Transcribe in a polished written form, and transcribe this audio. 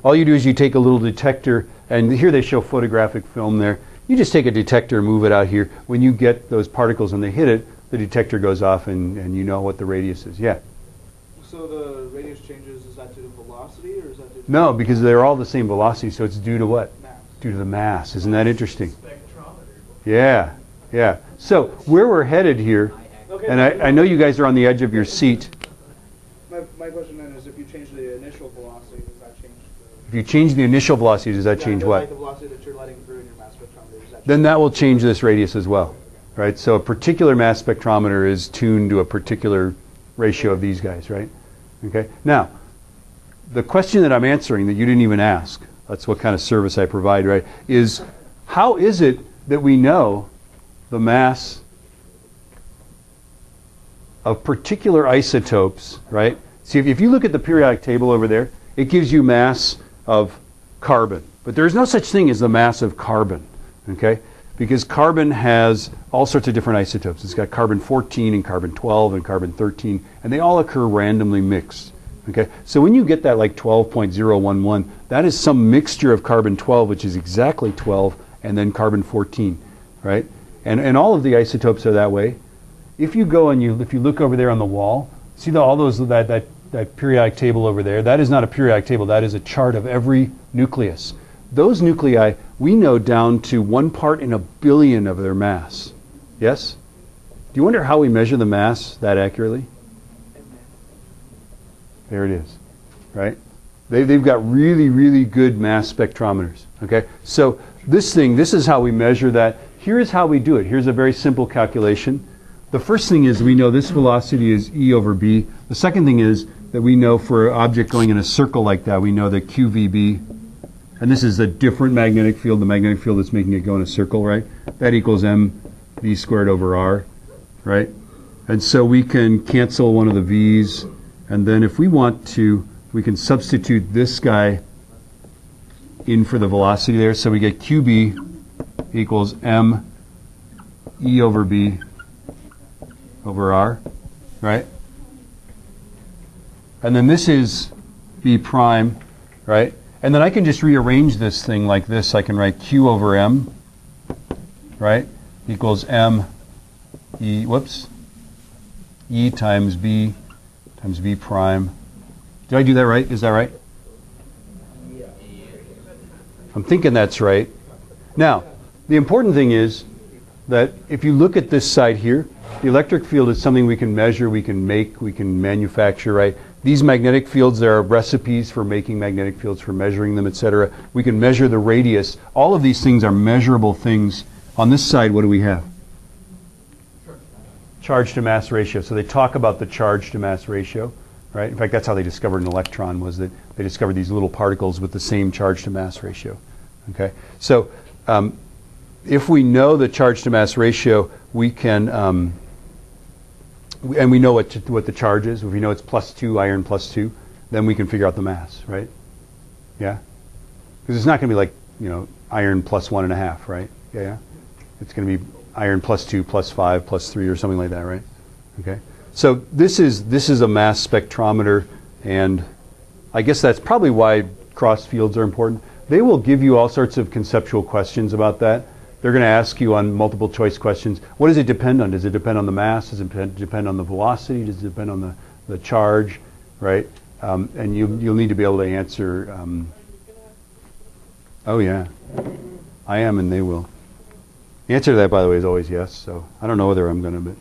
All you do is you take a little detector, and here they show photographic film there. You just take a detector and move it out here. When you get those particles and they hit it, the detector goes off and you know what the radius is. Yeah? So the radius changes, is that due to velocity or is that due to... No, because they're all the same velocity, so it's due to what? Mass. Due to the mass. Isn't that interesting? Spectrometer. Yeah, yeah. So where we're headed here, Okay, and I know you guys are on the edge of your seat. my question then is, if you change the initial velocity, does that change the... If you change the initial velocity, does that change what? Like the velocity that you're letting through in your mass spectrometer, does that Then change? that will change this radius as well, right? So a particular mass spectrometer is tuned to a particular ratio of these guys, right? Okay. Now, the question that I'm answering that you didn't even ask, that's what kind of service I provide, right, is how is it that we know the mass of particular isotopes, right? See, if you look at the periodic table over there, it gives you mass of carbon. But there's no such thing as the mass of carbon, okay? Because carbon has all sorts of different isotopes. It's got carbon-14 and carbon-12 and carbon-13, and they all occur randomly mixed, okay? So when you get that like 12.011, that is some mixture of carbon-12, which is exactly 12, and then carbon-14, right? And all of the isotopes are that way. If you go and if you look over there on the wall, see all those that periodic table over there? That is not a periodic table. That is a chart of every nucleus. Those nuclei, we know down to 1 part in a billion of their mass. Yes? Do you wonder how we measure the mass that accurately? There it is, right? They've got really, really good mass spectrometers, okay? So this is how we measure that. Here's how we do it. Here's a very simple calculation. The first thing is we know this velocity is E over B. The second thing is that we know for an object going in a circle like that, we know that QVB, and this is a different magnetic field, the magnetic field that's making it go in a circle, right? That equals mv squared over r, right? And so we can cancel one of the v's, and then if we want to, we can substitute this guy in for the velocity there. So we get QB equals m E over B over r, right? And then this is B prime, right? And then I can just rearrange this thing like this. I can write Q over M, right, equals M E, E times B prime. Did I do that right? Is that right? I'm thinking that's right. Now, the important thing is that if you look at this side here, the electric field is something we can measure, we can make, we can manufacture, right? These magnetic fields, there are recipes for making magnetic fields, for measuring them, etc. We can measure the radius. All of these things are measurable things. On this side, what do we have? Charge to mass ratio. So they talk about the charge to mass ratio, right? In fact, that's how they discovered an electron, was that they discovered these little particles with the same charge to mass ratio. Okay? So if we know the charge to mass ratio, we can, and we know what the charge is. If we know it's +2, iron +2, then we can figure out the mass, right? Yeah? Because it's not going to be like, iron +1.5, right? Yeah? It's going to be iron +2, +5, +3, or something like that, right? Okay? So this is a mass spectrometer, and I guess that's probably why cross fields are important. They will give you all sorts of conceptual questions about that. They're going to ask you on multiple choice questions, what does it depend on? Does it depend on the mass? Does it depend on the velocity? Does it depend on the charge? Right? And you'll need to be able to answer, oh yeah, I am and they will. The answer to that, by the way, is always yes. So I don't know whether I'm going to, but